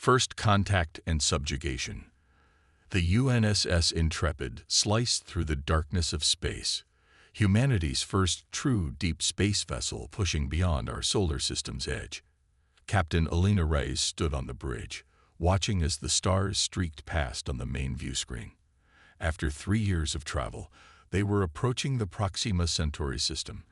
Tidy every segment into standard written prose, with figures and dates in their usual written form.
First contact and subjugation. The UNSS Intrepid sliced through the darkness of space, humanity's first true deep space vessel pushing beyond our solar system's edge. Captain Alina Reyes stood on the bridge, watching as the stars streaked past on the main view screen. After 3 years of travel, they were approaching the Proxima Centauri system,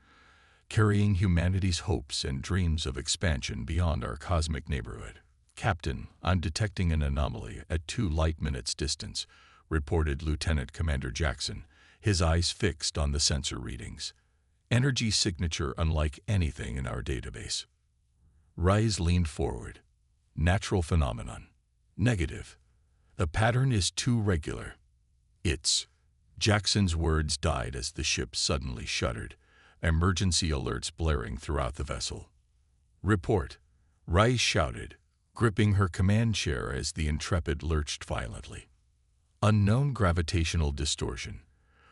carrying humanity's hopes and dreams of expansion beyond our cosmic neighborhood. "Captain, I'm detecting an anomaly at 2 light-minutes distance," reported Lieutenant Commander Jackson, his eyes fixed on the sensor readings. "Energy signature unlike anything in our database." Reyes leaned forward. "Natural phenomenon. Negative. The pattern is too regular." "It's..." Jackson's words died as the ship suddenly shuddered, emergency alerts blaring throughout the vessel. "Report," Reyes shouted, gripping her command chair as the Intrepid lurched violently. "Unknown gravitational distortion.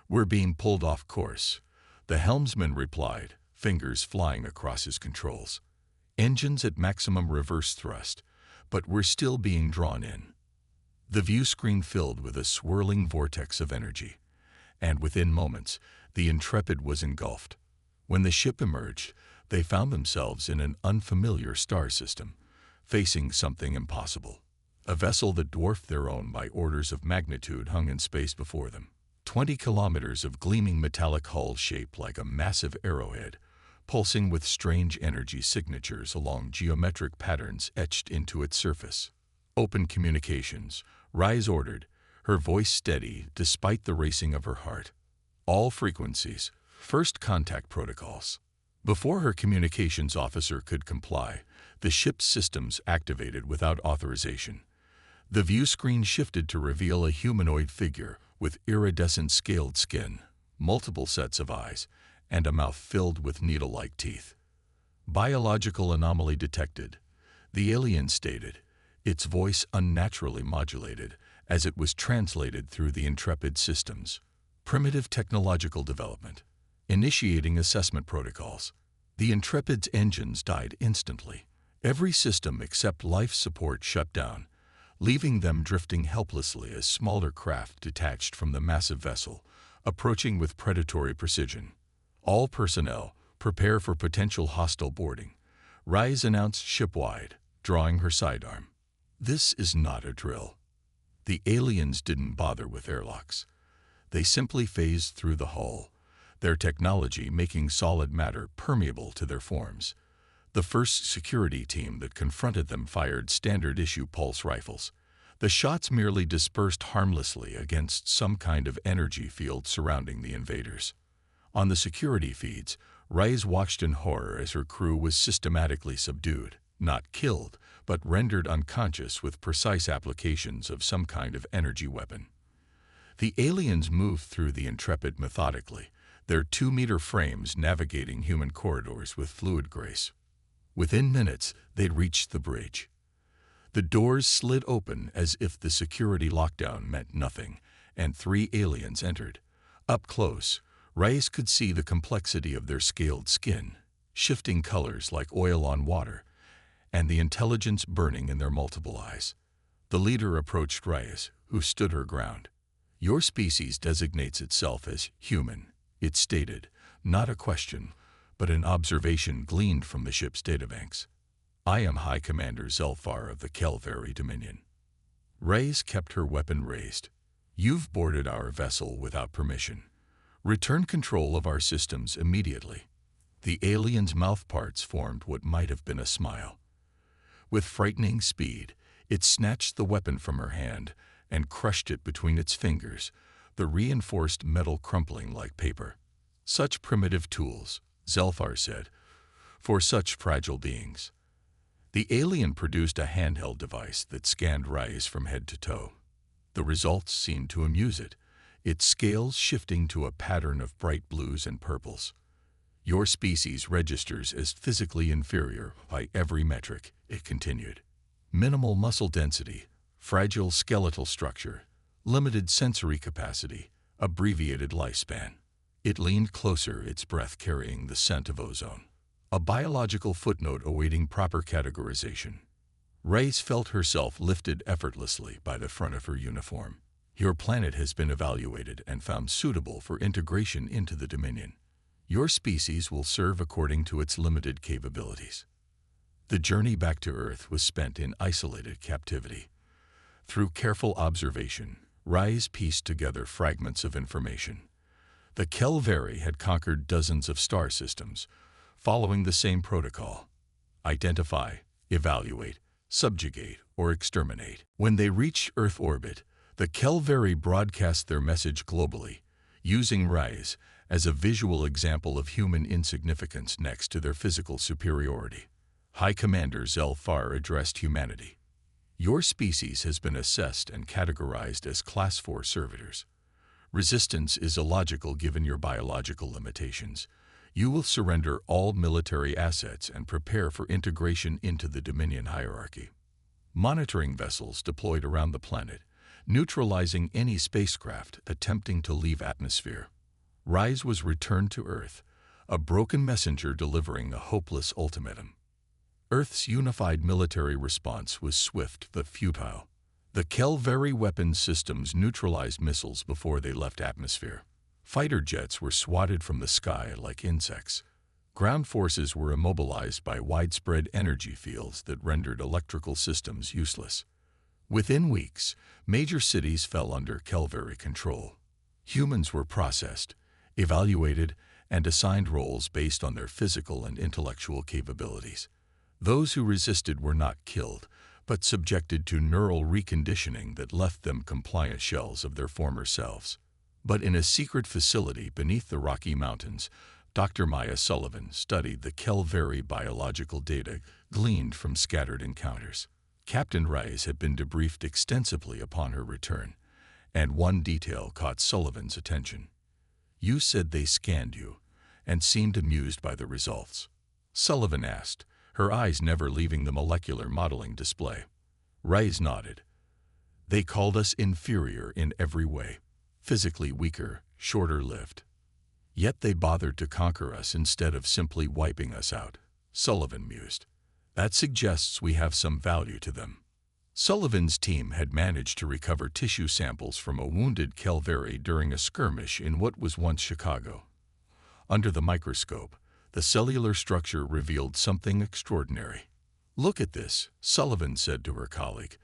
We're being pulled off course," the helmsman replied, fingers flying across his controls. "Engines at maximum reverse thrust, but we're still being drawn in." The view screen filled with a swirling vortex of energy, and within moments, the Intrepid was engulfed. When the ship emerged, they found themselves in an unfamiliar star system, facing something impossible. A vessel that dwarfed their own by orders of magnitude hung in space before them. 20 kilometers of gleaming metallic hull shaped like a massive arrowhead, pulsing with strange energy signatures along geometric patterns etched into its surface. "Open communications," Reyes ordered, her voice steady despite the racing of her heart. "All frequencies, first contact protocols." Before her communications officer could comply, the ship's systems activated without authorization. The view screen shifted to reveal a humanoid figure with iridescent scaled skin, multiple sets of eyes, and a mouth filled with needle-like teeth. "Biological anomaly detected," the alien stated, its voice unnaturally modulated as it was translated through the Intrepid systems. "Primitive technological development. Initiating assessment protocols." The Intrepid's engines died instantly. Every system except life support shut down, leaving them drifting helplessly as smaller craft detached from the massive vessel, approaching with predatory precision. "All personnel, prepare for potential hostile boarding," Reyes announced shipwide, drawing her sidearm. "This is not a drill." The aliens didn't bother with airlocks. They simply phased through the hull, their technology making solid matter permeable to their forms. The first security team that confronted them fired standard-issue pulse rifles. The shots merely dispersed harmlessly against some kind of energy field surrounding the invaders. On the security feeds, Reyes watched in horror as her crew was systematically subdued, not killed, but rendered unconscious with precise applications of some kind of energy weapon. The aliens moved through the Intrepid methodically, their 2-meter frames navigating human corridors with fluid grace. Within minutes, they'd reached the bridge. The doors slid open as if the security lockdown meant nothing, and 3 aliens entered. Up close, Reyes could see the complexity of their scaled skin, shifting colors like oil on water, and the intelligence burning in their multiple eyes. The leader approached Reyes, who stood her ground. "Your species designates itself as human," it stated, not a question, but an observation gleaned from the ship's databanks. "I am High Commander Zelfar of the Kelveri Dominion." Reyes kept her weapon raised. "You've boarded our vessel without permission. Return control of our systems immediately." The alien's mouthparts formed what might have been a smile. With frightening speed, it snatched the weapon from her hand and crushed it between its fingers, the reinforced metal crumpling like paper. "Such primitive tools," Zelfar said, "for such fragile beings." The alien produced a handheld device that scanned Reyes from head to toe. The results seemed to amuse it, its scales shifting to a pattern of bright blues and purples. "Your species registers as physically inferior by every metric," it continued. "Minimal muscle density, fragile skeletal structure, limited sensory capacity, abbreviated lifespan." It leaned closer, its breath carrying the scent of ozone. "A biological footnote awaiting proper categorization." Reyes felt herself lifted effortlessly by the front of her uniform. Your planet has been evaluated and found suitable for integration into the Dominion. Your species will serve according to its limited capabilities. The journey back to Earth was spent in isolated captivity. Through careful observation, Reyes pieced together fragments of information. The Kelveri had conquered dozens of star systems, following the same protocol: identify, evaluate, subjugate, or exterminate. When they reached Earth orbit, the Kelveri broadcast their message globally, using Reyes as a visual example of human insignificance next to their physical superiority. High Commander Zelfar addressed humanity. Your species has been assessed and categorized as Class 4 servitors. Resistance is illogical given your biological limitations. You will surrender all military assets and prepare for integration into the Dominion hierarchy. Monitoring vessels deployed around the planet, neutralizing any spacecraft attempting to leave atmosphere. Reyes was returned to Earth, a broken messenger delivering a hopeless ultimatum. Earth's unified military response was swift but futile. The Kelveri weapons systems neutralized missiles before they left atmosphere. Fighter jets were swatted from the sky like insects. Ground forces were immobilized by widespread energy fields that rendered electrical systems useless. Within weeks, major cities fell under Kelveri control. Humans were processed, evaluated, and assigned roles based on their physical and intellectual capabilities. Those who resisted were not killed, but subjected to neural reconditioning that left them compliant shells of their former selves. But in a secret facility beneath the Rocky Mountains, Dr. Maya Sullivan studied the Kelveri biological data gleaned from scattered encounters. Captain Reyes had been debriefed extensively upon her return, and one detail caught Sullivan's attention. You said they scanned you, and seemed amused by the results. Sullivan asked, her eyes never leaving the molecular modeling display. Reyes nodded. They called us inferior in every way, physically weaker, shorter-lived. Yet they bothered to conquer us instead of simply wiping us out, Sullivan mused. That suggests we have some value to them. Sullivan's team had managed to recover tissue samples from a wounded Kelveri during a skirmish in what was once Chicago. Under the microscope, the cellular structure revealed something extraordinary. Look at this, Sullivan said to her colleague,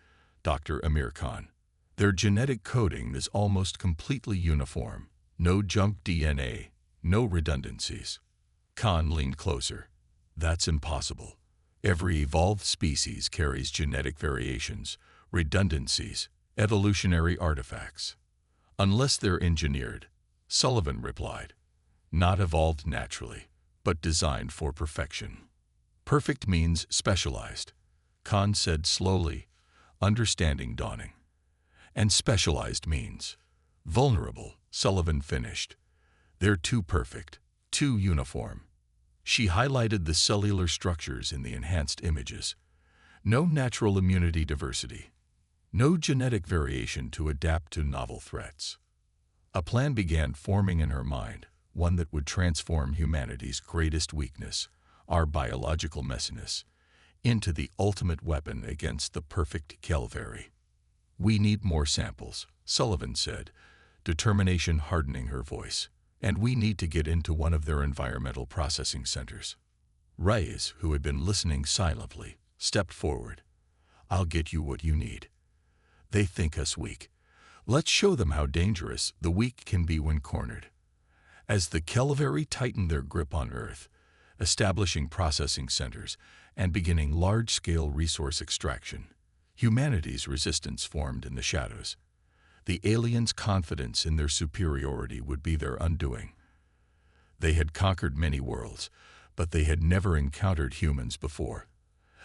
Dr. Amir Khan. Their genetic coding is almost completely uniform. No junk DNA, no redundancies. Khan leaned closer. That's impossible. Every evolved species carries genetic variations, redundancies, evolutionary artifacts. Unless they're engineered, Sullivan replied. Not evolved naturally, but designed for perfection. Perfect means specialized, Khan said slowly, understanding dawning. And specialized means vulnerable, Sullivan finished. They're too perfect, too uniform. She highlighted the cellular structures in the enhanced images. No natural immunity diversity. No genetic variation to adapt to novel threats. A plan began forming in her mind, one that would transform humanity's greatest weakness, our biological messiness, into the ultimate weapon against the perfect Kelveri. We need more samples, Sullivan said, determination hardening her voice. And we need to get into one of their environmental processing centers. Reyes, who had been listening silently, stepped forward. I'll get you what you need. They think us weak. Let's show them how dangerous the weak can be when cornered. As the Kelveri tightened their grip on Earth, establishing processing centers and beginning large-scale resource extraction, humanity's resistance formed in the shadows. The aliens' confidence in their superiority would be their undoing. They had conquered many worlds, but they had never encountered humans before.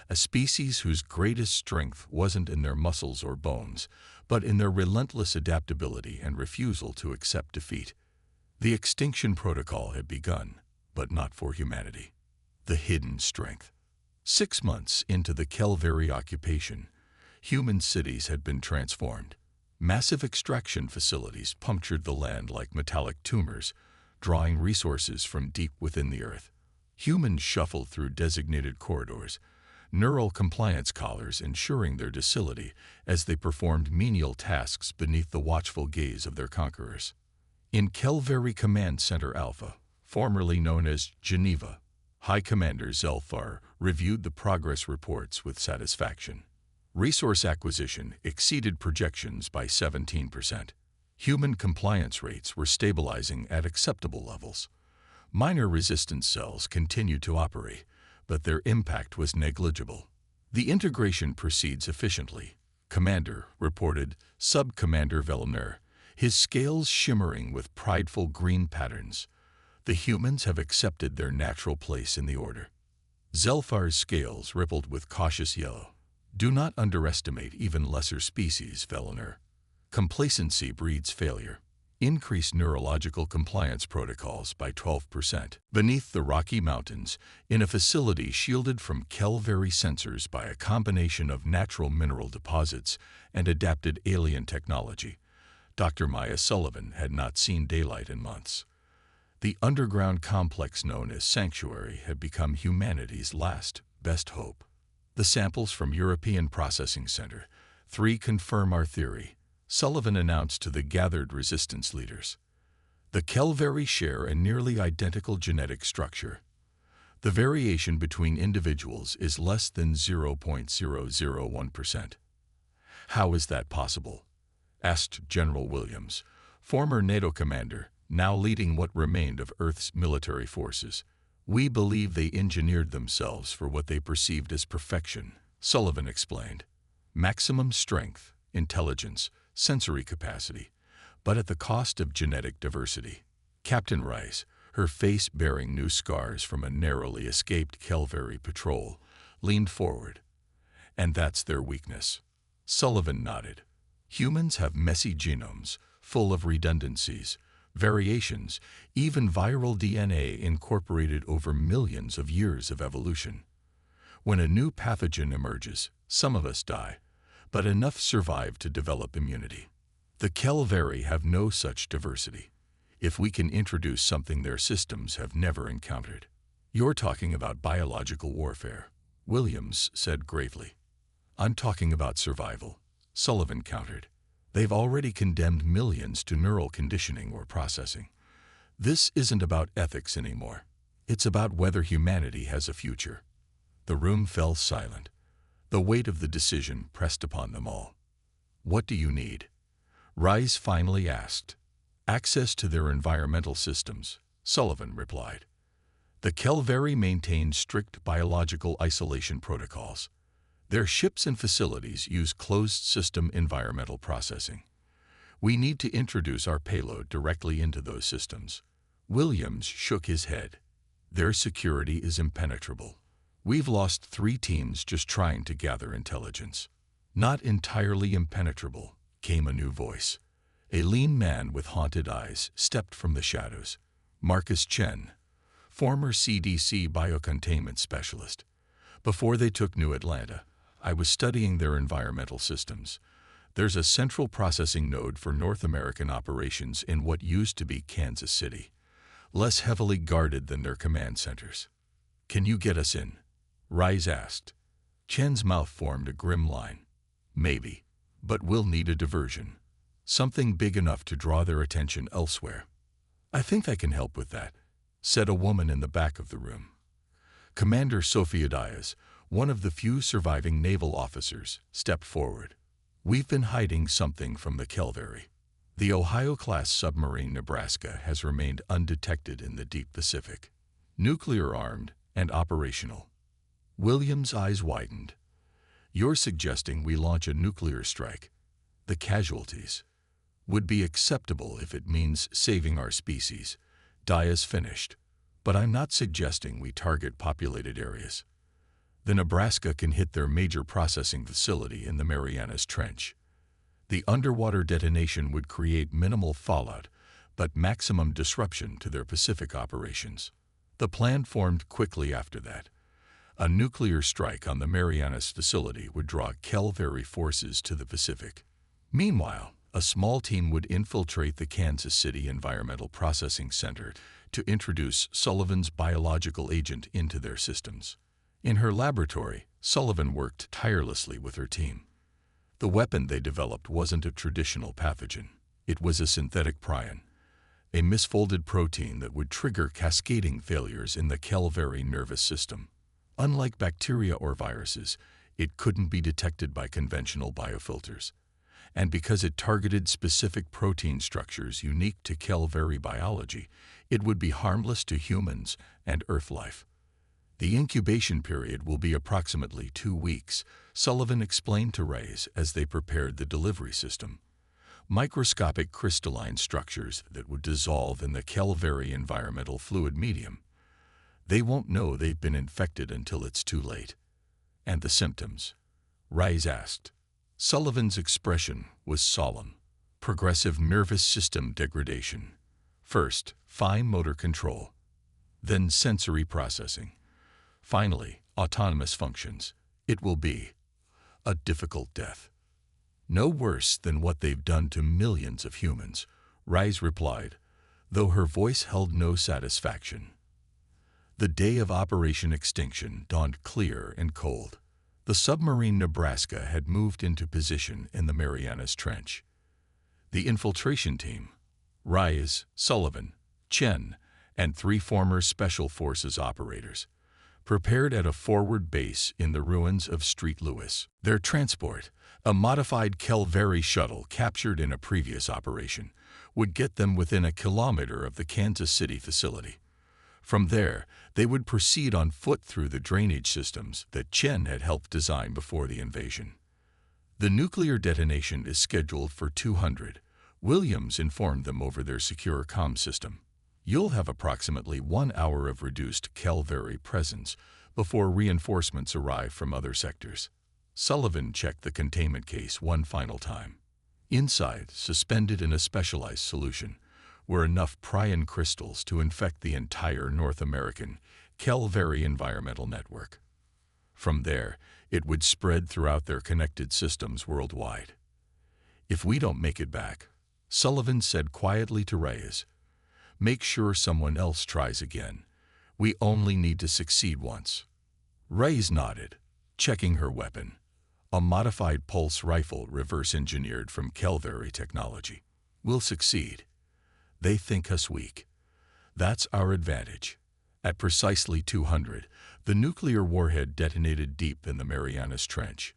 A species whose greatest strength wasn't in their muscles or bones, but in their relentless adaptability and refusal to accept defeat. The extinction protocol had begun, but not for humanity. The hidden strength. 6 months into the Kelveri occupation, human cities had been transformed. Massive extraction facilities punctured the land like metallic tumors, drawing resources from deep within the earth. Humans shuffled through designated corridors, neural compliance collars ensuring their docility as they performed menial tasks beneath the watchful gaze of their conquerors. In Kelveri Command Center Alpha, formerly known as Geneva, High Commander Zelfar reviewed the progress reports with satisfaction. Resource acquisition exceeded projections by 17%. Human compliance rates were stabilizing at acceptable levels. Minor resistance cells continued to operate, but their impact was negligible. The integration proceeds efficiently, Commander reported Sub-Commander Velener, his scales shimmering with prideful green patterns. The humans have accepted their natural place in the order. Zelfar's scales rippled with cautious yellow. Do not underestimate even lesser species, Velener. Complacency breeds failure. Increase neurological compliance protocols by 12%. Beneath the Rocky Mountains, in a facility shielded from Kelveri sensors by a combination of natural mineral deposits and adapted alien technology, Dr. Maya Sullivan had not seen daylight in months. The underground complex known as Sanctuary had become humanity's last best hope. The samples from European Processing Center 3 confirm our theory, Sullivan announced to the gathered resistance leaders. The Kelveri share a nearly identical genetic structure. The variation between individuals is less than 0.001%. How is that possible? Asked General Williams, former NATO commander, now leading what remained of Earth's military forces. We believe they engineered themselves for what they perceived as perfection, Sullivan explained. Maximum strength, intelligence, sensory capacity, but at the cost of genetic diversity. Captain Rice, her face bearing new scars from a narrowly escaped Kelveri patrol, leaned forward. And that's their weakness. Sullivan nodded. Humans have messy genomes, full of redundancies, variations, even viral DNA incorporated over millions of years of evolution. When a new pathogen emerges, some of us die, but enough survive to develop immunity. The Kelveri have no such diversity. If we can introduce something their systems have never encountered. You're talking about biological warfare, Williams said gravely. I'm talking about survival, Sullivan countered. They've already condemned millions to neural conditioning or processing. This isn't about ethics anymore. It's about whether humanity has a future. The room fell silent. The weight of the decision pressed upon them all. What do you need? Rice finally asked. Access to their environmental systems, Sullivan replied. The Kelveri maintain strict biological isolation protocols. Their ships and facilities use closed-system environmental processing. We need to introduce our payload directly into those systems. Williams shook his head. Their security is impenetrable. We've lost 3 teams just trying to gather intelligence. Not entirely impenetrable, came a new voice. A lean man with haunted eyes stepped from the shadows. Marcus Chen, former CDC biocontainment specialist. Before they took New Atlanta, I was studying their environmental systems. There's a central processing node for North American operations in what used to be Kansas City, less heavily guarded than their command centers. Can you get us in? Rice asked. Chen's mouth formed a grim line. Maybe, but we'll need a diversion. Something big enough to draw their attention elsewhere. I think I can help with that, said a woman in the back of the room. Commander Sophia Diaz, one of the few surviving naval officers, stepped forward. We've been hiding something from the Kelveri. The Ohio-class submarine Nebraska has remained undetected in the deep Pacific. Nuclear-armed and operational. Williams' eyes widened. You're suggesting we launch a nuclear strike. The casualties would be acceptable if it means saving our species, Diaz finished. But I'm not suggesting we target populated areas. The Nebraska can hit their major processing facility in the Marianas Trench. The underwater detonation would create minimal fallout, but maximum disruption to their Pacific operations. The plan formed quickly after that. A nuclear strike on the Marianas facility would draw Kelveri forces to the Pacific. Meanwhile, a small team would infiltrate the Kansas City Environmental Processing Center to introduce Sullivan's biological agent into their systems. In her laboratory, Sullivan worked tirelessly with her team. The weapon they developed wasn't a traditional pathogen. It was a synthetic prion, a misfolded protein that would trigger cascading failures in the Kelvary nervous system. Unlike bacteria or viruses, it couldn't be detected by conventional biofilters. And because it targeted specific protein structures unique to Kelvary biology, it would be harmless to humans and Earth life. The incubation period will be approximately 2 weeks, Sullivan explained to Reyes as they prepared the delivery system. Microscopic crystalline structures that would dissolve in the Kelvary environmental fluid medium. They won't know they've been infected until it's too late. And the symptoms? Reyes asked. Sullivan's expression was solemn. Progressive nervous system degradation. First, fine motor control. Then sensory processing. Finally, autonomous functions. It will be a difficult death. No worse than what they've done to millions of humans, Reyes replied, though her voice held no satisfaction. The day of Operation Extinction dawned clear and cold. The submarine Nebraska had moved into position in the Marianas Trench. The infiltration team, Reyes, Sullivan, Chen, and 3 former Special Forces operators, prepared at a forward base in the ruins of Street Lewis. Their transport, a modified Kelvary shuttle captured in a previous operation, would get them within a kilometer of the Kansas City facility. From there, they would proceed on foot through the drainage systems that Chen had helped design before the invasion. The nuclear detonation is scheduled for 200. Williams informed them over their secure comm system. You'll have approximately 1 hour of reduced Kelvary presence before reinforcements arrive from other sectors. Sullivan checked the containment case one final time. Inside, suspended in a specialized solution, were enough prion crystals to infect the entire North American Kelvary environmental network. From there, it would spread throughout their connected systems worldwide. If we don't make it back, Sullivan said quietly to Reyes, make sure someone else tries again. We only need to succeed once. Reyes nodded, checking her weapon, a modified pulse rifle reverse-engineered from Kelvary technology. We'll succeed. They think us weak. That's our advantage. At precisely 200, the nuclear warhead detonated deep in the Marianas Trench.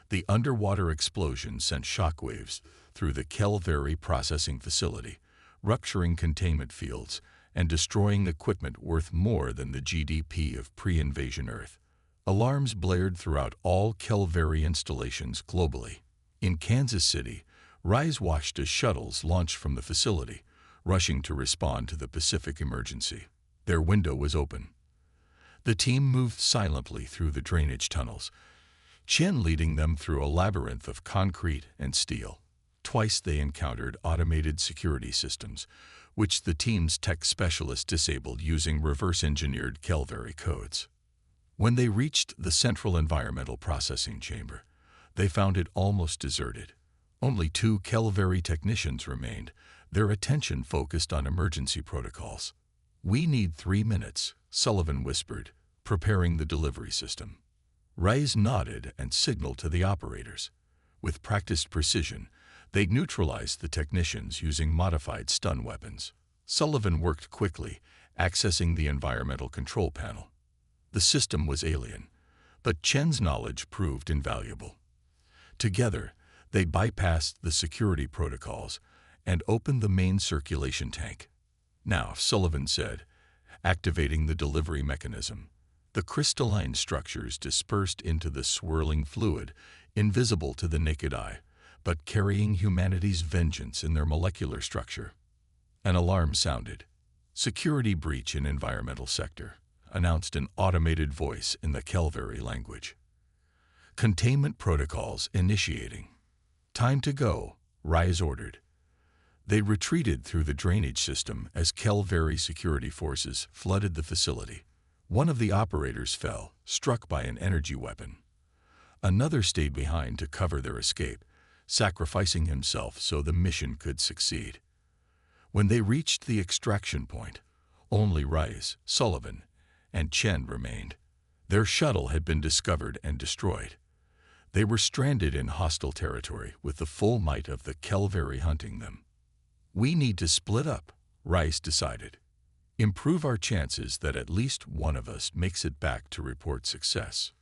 The underwater explosion sent shockwaves through the Kelvary processing facility, rupturing containment fields and destroying equipment worth more than the GDP of pre-invasion Earth. Alarms blared throughout all Kelvary installations globally. In Kansas City, Reyes watched as shuttles launched from the facility, rushing to respond to the Pacific emergency. Their window was open. The team moved silently through the drainage tunnels, Chen leading them through a labyrinth of concrete and steel. Twice they encountered automated security systems, which the team's tech specialist disabled using reverse-engineered Kelvary codes. When they reached the central environmental processing chamber, they found it almost deserted. Only 2 Kelvary technicians remained, their attention focused on emergency protocols. We need 3 minutes, Sullivan whispered, preparing the delivery system. Reyes nodded and signaled to the operators. With practiced precision, they neutralized the technicians using modified stun weapons. Sullivan worked quickly, accessing the environmental control panel. The system was alien, but Chen's knowledge proved invaluable. Together, they bypassed the security protocols and opened the main circulation tank. Now, Sullivan said, activating the delivery mechanism. The crystalline structures dispersed into the swirling fluid, invisible to the naked eye, but carrying humanity's vengeance in their molecular structure. An alarm sounded. Security breach in environmental sector, announced an automated voice in the Kelvary language. Containment protocols initiating. Time to go, Reyes ordered. They retreated through the drainage system as Kelvary security forces flooded the facility. One of the operators fell, struck by an energy weapon. Another stayed behind to cover their escape, sacrificing himself so the mission could succeed. When they reached the extraction point, only Reyes, Sullivan, and Chen remained. Their shuttle had been discovered and destroyed. They were stranded in hostile territory with the full might of the Kelveri hunting them. "We need to split up," Rice decided. "Improve our chances that at least one of us makes it back to report success."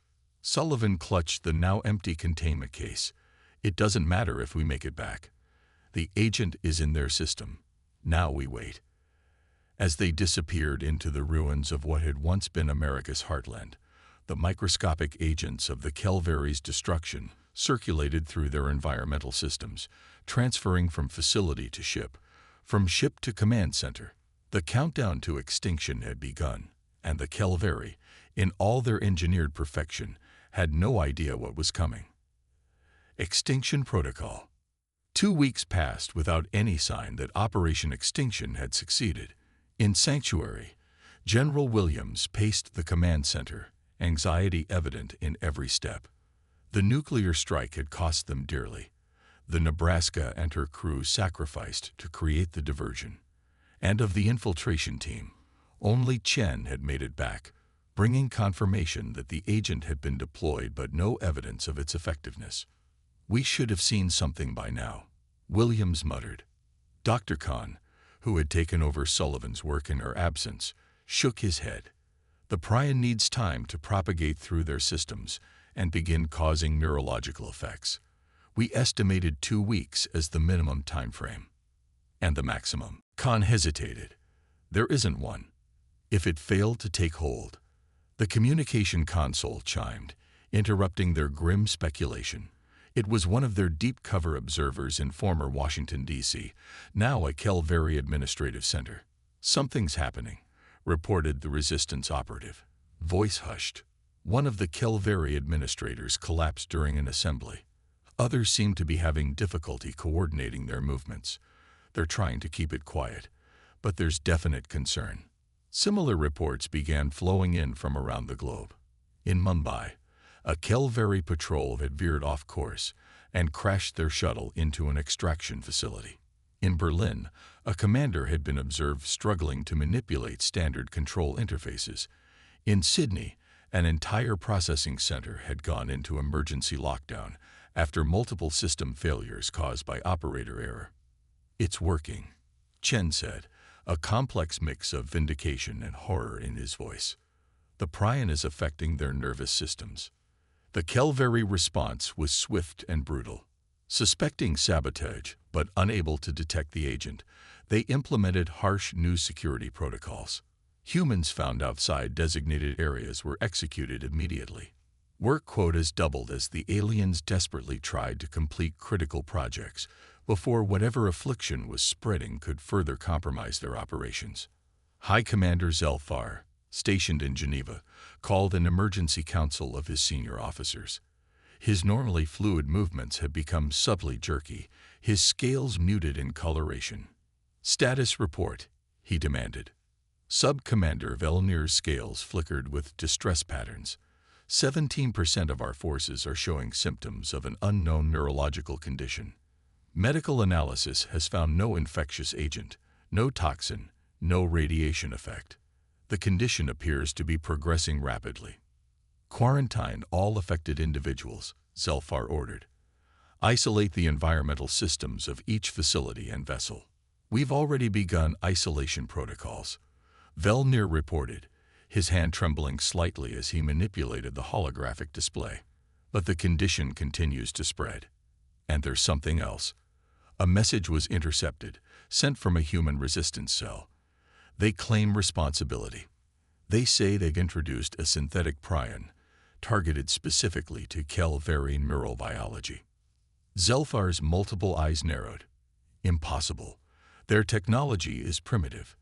Sullivan clutched the now empty containment case. "It doesn't matter if we make it back. The agent is in their system. Now we wait." As they disappeared into the ruins of what had once been America's heartland, the microscopic agents of the Kelveri's destruction circulated through their environmental systems, transferring from facility to ship, from ship to command center. The countdown to extinction had begun, and the Kelveri, in all their engineered perfection, had no idea what was coming. Extinction Protocol. 2 weeks passed without any sign that Operation Extinction had succeeded. In Sanctuary, General Williams paced the command center, anxiety evident in every step. The nuclear strike had cost them dearly. The Nebraska and her crew sacrificed to create the diversion. And of the infiltration team, only Chen had made it back, bringing confirmation that the agent had been deployed but no evidence of its effectiveness. "We should have seen something by now," Williams muttered. Dr. Kahn, who had taken over Sullivan's work in her absence, shook his head. "The prion needs time to propagate through their systems and begin causing neurological effects. We estimated 2 weeks as the minimum time frame." "And the maximum?" Kahn hesitated. "There isn't one. If it failed to take hold." The communication console chimed, interrupting their grim speculation. It was one of their deep cover observers in former Washington, D.C., now a Kelveri administrative center. "Something's happening," reported the resistance operative. Voice hushed. One of the Kelveri administrators collapsed during an assembly. Others seemed to be having difficulty coordinating their movements. "They're trying to keep it quiet, but there's definite concern." Similar reports began flowing in from around the globe. In Mumbai, a Kelveri patrol had veered off course and crashed their shuttle into an extraction facility. In Berlin, a commander had been observed struggling to manipulate standard control interfaces. In Sydney, an entire processing center had gone into emergency lockdown after multiple system failures caused by operator error. "It's working," Chen said, a complex mix of vindication and horror in his voice. "The prion is affecting their nervous systems." The Kelveri response was swift and brutal. Suspecting sabotage, but unable to detect the agent, they implemented harsh new security protocols. Humans found outside designated areas were executed immediately. Work quotas doubled as the aliens desperately tried to complete critical projects before whatever affliction was spreading could further compromise their operations. High Commander Zelfar, stationed in Geneva, called an emergency council of his senior officers. His normally fluid movements had become subtly jerky, his scales muted in coloration. "Status report," he demanded. Sub-Commander Velnir's scales flickered with distress patterns. 17% of our forces are showing symptoms of an unknown neurological condition. Medical analysis has found no infectious agent, no toxin, no radiation effect. The condition appears to be progressing rapidly. "Quarantine all affected individuals," Zelfar ordered. "Isolate the environmental systems of each facility and vessel." "We've already begun isolation protocols," Velnir reported, his hand trembling slightly as he manipulated the holographic display. "But the condition continues to spread. And there's something else." A message was intercepted, sent from a human resistance cell. "They claim responsibility. They say they've introduced a synthetic prion, targeted specifically to Kelveri neurobiology." Zelfar's multiple eyes narrowed. "Impossible. Their technology is primitive.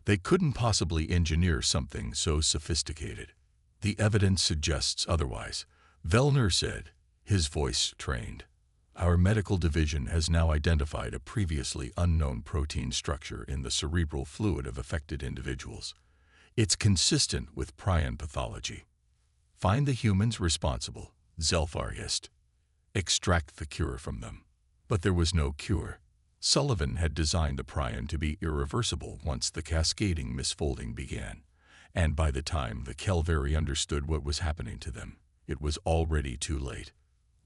They couldn't possibly engineer something so sophisticated." "The evidence suggests otherwise," Velnir said, his voice trained. "Our medical division has now identified a previously unknown protein structure in the cerebral fluid of affected individuals. It's consistent with prion pathology." "Find the humans responsible," Zelfar hissed. "Extract the cure from them." But there was no cure. Sullivan had designed the prion to be irreversible once the cascading misfolding began, And by the time the Kelveri understood what was happening to them, it was already too late.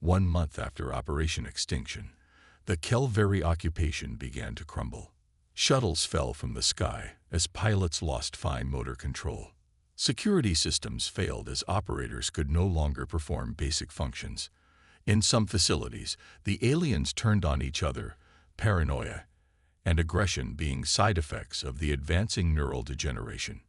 1 month after Operation Extinction, the Kelveri occupation began to crumble. Shuttles fell from the sky as pilots lost fine motor control. Security systems failed as operators could no longer perform basic functions. In some facilities, the aliens turned on each other, paranoia and aggression being side effects of the advancing neural degeneration.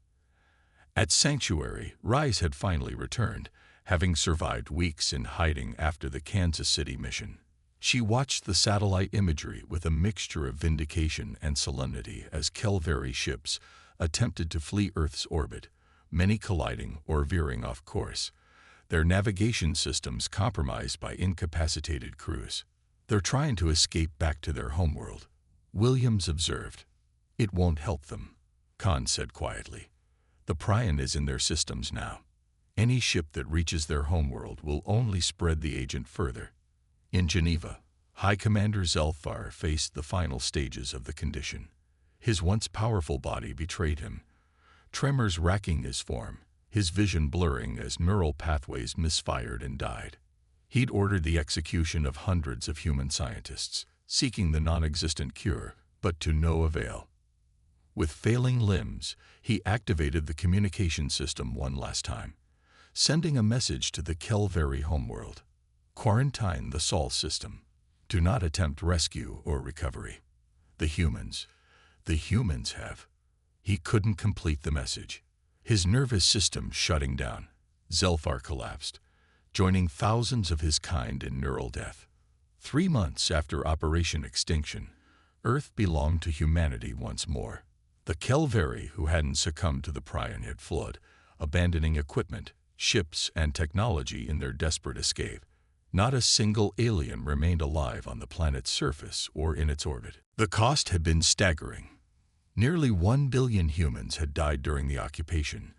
At Sanctuary, Rise had finally returned, having survived weeks in hiding after the Kansas City mission. She watched the satellite imagery with a mixture of vindication and solemnity as Kelveri ships attempted to flee Earth's orbit, many colliding or veering off course, their navigation systems compromised by incapacitated crews. They're trying to escape back to their homeworld, Williams observed. It won't help them, Khan said quietly. The Prion is in their systems now. Any ship that reaches their homeworld will only spread the agent further. In Geneva, High Commander Zelfar faced the final stages of the condition. His once powerful body betrayed him, tremors racking his form, his vision blurring as neural pathways misfired and died. He'd ordered the execution of hundreds of human scientists, seeking the non-existent cure, but to no avail. With failing limbs, he activated the communication system one last time, sending a message to the Kelveri homeworld. Quarantine the Sol system. Do not attempt rescue or recovery. The humans have. He couldn't complete the message. His nervous system shutting down. Zelfar collapsed, joining thousands of his kind in neural death. 3 months after Operation Extinction, Earth belonged to humanity once more. The Kelveri who hadn't succumbed to the Prion had fled, abandoning equipment, ships, and technology in their desperate escape. Not a single alien remained alive on the planet's surface or in its orbit. The cost had been staggering. Nearly 1 billion humans had died during the occupation,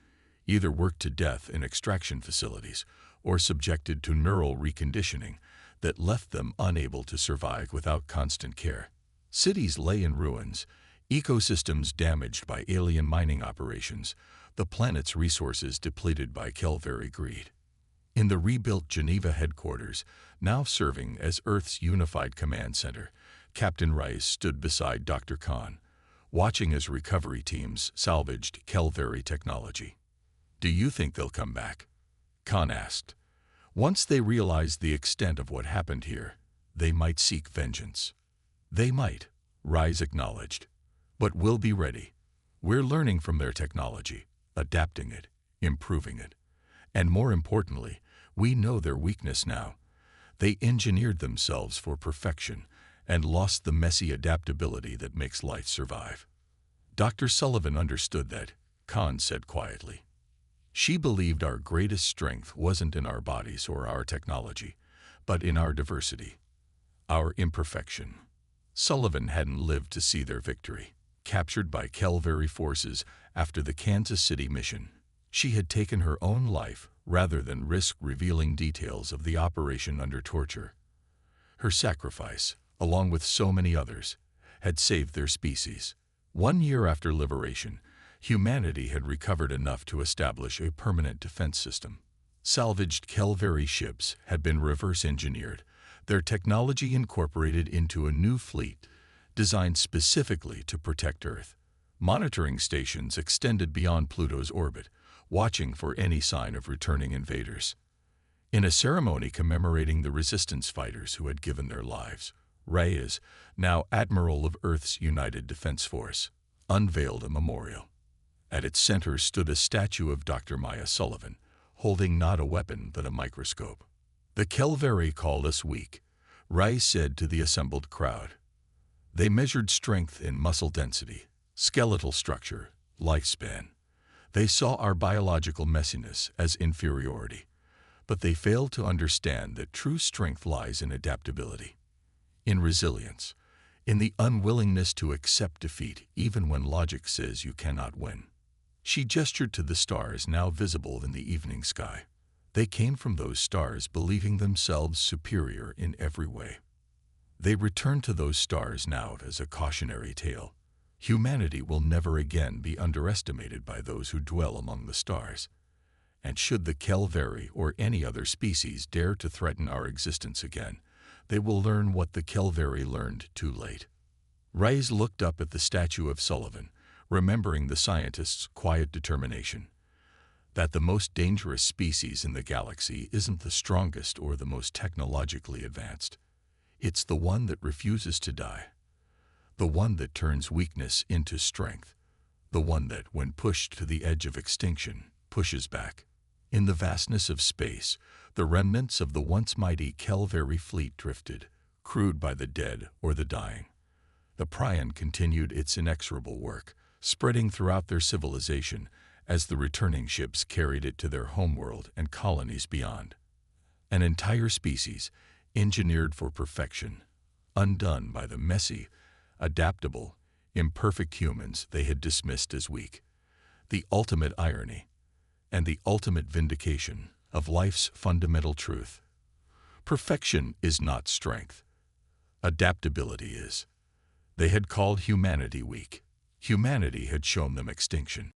either worked to death in extraction facilities or subjected to neural reconditioning that left them unable to survive without constant care. Cities lay in ruins, ecosystems damaged by alien mining operations, the planet's resources depleted by Kelveri greed. In the rebuilt Geneva headquarters, now serving as Earth's unified command center, Captain Rice stood beside Dr. Khan, watching as recovery teams salvaged Kelveri technology. "Do you think they'll come back?" Khan asked. "Once they realize the extent of what happened here, they might seek vengeance." "They might," Rice acknowledged. "But we'll be ready. We're learning from their technology, adapting it, improving it. And more importantly, we know their weakness now. They engineered themselves for perfection and lost the messy adaptability that makes life survive." Dr. Sullivan understood that, Khan said quietly. "She believed our greatest strength wasn't in our bodies or our technology, but in our diversity, our imperfection." Sullivan hadn't lived to see their victory. Captured by Kelveri forces after the Kansas City mission, she had taken her own life rather than risk revealing details of the operation under torture. Her sacrifice, along with so many others, had saved their species. 1 year after liberation, humanity had recovered enough to establish a permanent defense system. Salvaged Kelveri ships had been reverse-engineered, their technology incorporated into a new fleet designed specifically to protect Earth. Monitoring stations extended beyond Pluto's orbit, watching for any sign of returning invaders. In a ceremony commemorating the resistance fighters who had given their lives, Reyes, now Admiral of Earth's United Defense Force, unveiled a memorial. At its center stood a statue of Dr. Maya Sullivan, holding not a weapon but a microscope. "The Kelveri called us weak," Reyes said to the assembled crowd. "They measured strength in muscle density, skeletal structure, lifespan. They saw our biological messiness as inferiority, but they failed to understand that true strength lies in adaptability, in resilience, in the unwillingness to accept defeat even when logic says you cannot win." She gestured to the stars now visible in the evening sky. They came from those stars believing themselves superior in every way. They returned to those stars now as a cautionary tale. Humanity will never again be underestimated by those who dwell among the stars. And should the Kelveri or any other species dare to threaten our existence again, they will learn what the Kelveri learned too late. Reyes looked up at the statue of Sullivan, remembering the scientist's quiet determination that the most dangerous species in the galaxy isn't the strongest or the most technologically advanced. It's the one that refuses to die, the one that turns weakness into strength, the one that, when pushed to the edge of extinction, pushes back. In the vastness of space, the remnants of the once mighty Kelveri fleet drifted, crewed by the dead or the dying. The Prion continued its inexorable work, spreading throughout their civilization as the returning ships carried it to their homeworld and colonies beyond. An entire species, engineered for perfection, undone by the messy, adaptable, imperfect humans they had dismissed as weak. The ultimate irony and the ultimate vindication of life's fundamental truth. Perfection is not strength. Adaptability is. They had called humanity weak. Humanity had shown them extinction.